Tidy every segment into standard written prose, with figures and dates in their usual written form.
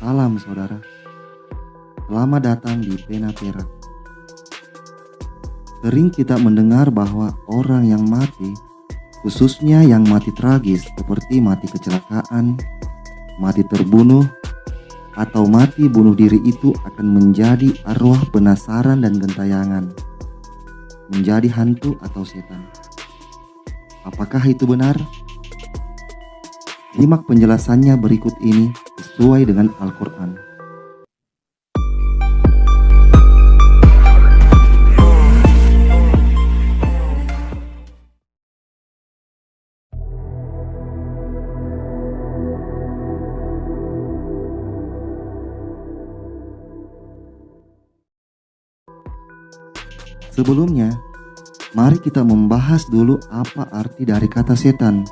Salam saudara, selamat datang di Pena Perak. Sering kita mendengar bahwa orang yang mati, khususnya yang mati tragis seperti mati kecelakaan, mati terbunuh, atau mati bunuh diri itu akan menjadi arwah penasaran dan gentayangan, menjadi hantu atau setan. Apakah itu benar? Simak penjelasannya berikut ini sesuai dengan Al-Quran. Sebelumnya, mari kita membahas dulu apa arti dari kata setan.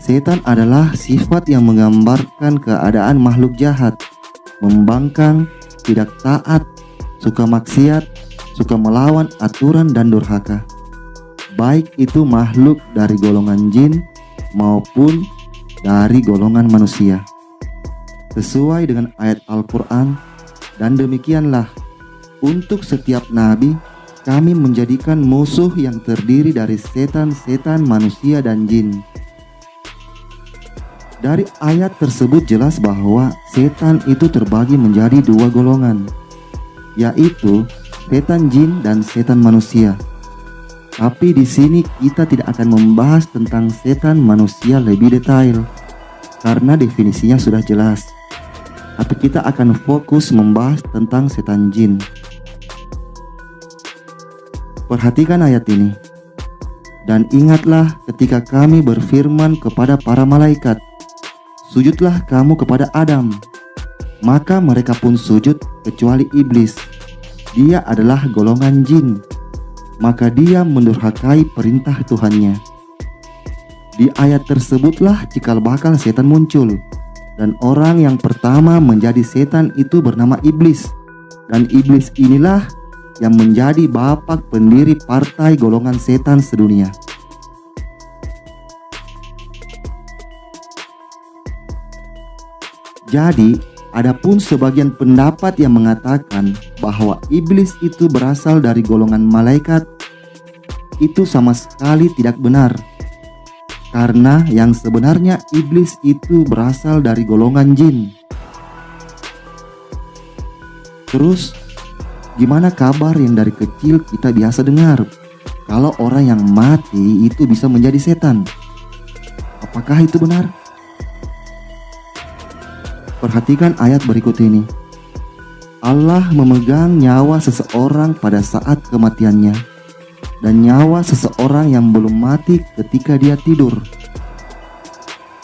Setan adalah sifat yang menggambarkan keadaan makhluk jahat, membangkang, tidak taat, suka maksiat, suka melawan aturan dan durhaka. Baik itu makhluk dari golongan jin maupun dari golongan manusia. Sesuai dengan ayat Al-Quran, dan demikianlah untuk setiap nabi kami menjadikan musuh yang terdiri dari setan-setan manusia dan jin. Dari ayat tersebut jelas bahwa setan itu terbagi menjadi dua golongan, yaitu setan jin dan setan manusia. Tapi di sini kita tidak akan membahas tentang setan manusia lebih detail karena definisinya sudah jelas. Tapi kita akan fokus membahas tentang setan jin. Perhatikan ayat ini. Dan ingatlah ketika kami berfirman kepada para malaikat, sujudlah kamu kepada Adam. Maka mereka pun sujud kecuali iblis. Dia adalah golongan jin. Maka dia mendurhakai perintah Tuhannya. Di ayat tersebutlah cikal bakal setan muncul. Dan orang yang pertama menjadi setan itu bernama iblis. Dan iblis inilah yang menjadi bapak pendiri partai golongan setan sedunia. Jadi, adapun sebagian pendapat yang mengatakan bahwa iblis itu berasal dari golongan malaikat, itu sama sekali tidak benar. Karena yang sebenarnya iblis itu berasal dari golongan jin. Terus, gimana kabar yang dari kecil kita biasa dengar? Kalau orang yang mati itu bisa menjadi setan. Apakah itu benar? Perhatikan ayat berikut ini. Allah memegang nyawa seseorang pada saat kematiannya, dan nyawa seseorang yang belum mati ketika dia tidur.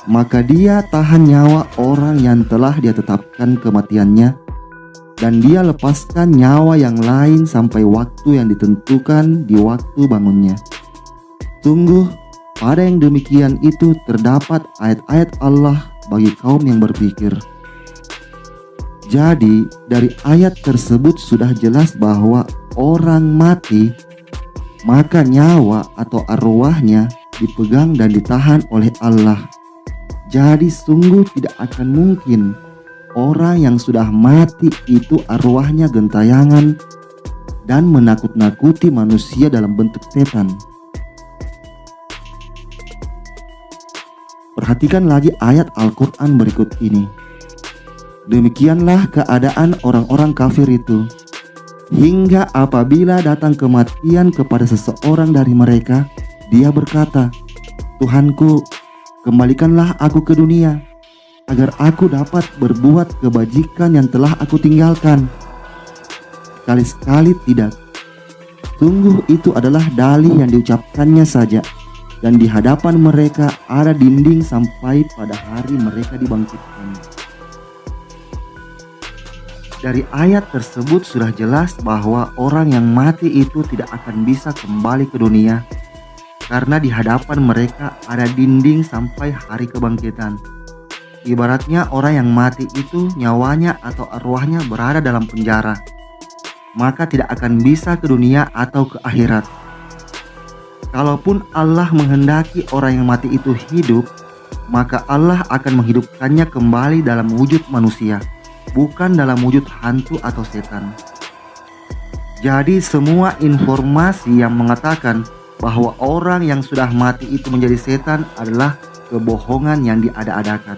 Maka dia tahan nyawa orang yang telah dia tetapkan kematiannya, dan dia lepaskan nyawa yang lain sampai waktu yang ditentukan di waktu bangunnya. Sungguh, pada yang demikian itu terdapat ayat-ayat Allah bagi kaum yang berpikir. Jadi, dari ayat tersebut sudah jelas bahwa orang mati, maka nyawa atau arwahnya dipegang dan ditahan oleh Allah. Jadi sungguh tidak akan mungkin orang yang sudah mati itu arwahnya gentayangan dan menakut-nakuti manusia dalam bentuk setan. Perhatikan lagi ayat Al-Quran berikut ini. Demikianlah keadaan orang-orang kafir itu, hingga apabila datang kematian kepada seseorang dari mereka, dia berkata, Tuhanku, kembalikanlah aku ke dunia, agar aku dapat berbuat kebajikan yang telah aku tinggalkan. Sekali-sekali tidak. Sungguh itu adalah dalih yang diucapkannya saja, dan di hadapan mereka ada dinding sampai pada hari mereka dibangkitkan. Dari ayat tersebut sudah jelas bahwa orang yang mati itu tidak akan bisa kembali ke dunia, karena di hadapan mereka ada dinding sampai hari kebangkitan. Ibaratnya orang yang mati itu nyawanya atau arwahnya berada dalam penjara, maka tidak akan bisa ke dunia atau ke akhirat. Kalaupun Allah menghendaki orang yang mati itu hidup, maka Allah akan menghidupkannya kembali dalam wujud manusia, bukan dalam wujud hantu atau setan. Jadi semua informasi yang mengatakan bahwa orang yang sudah mati itu menjadi setan adalah kebohongan yang diada-adakan.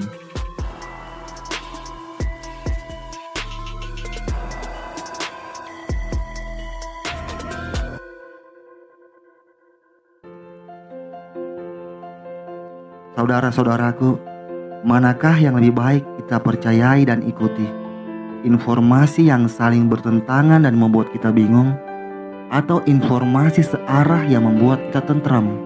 Saudara-saudaraku, manakah yang lebih baik kita percayai dan ikuti? Informasi yang saling bertentangan dan membuat kita bingung, atau informasi searah yang membuat kita tentram?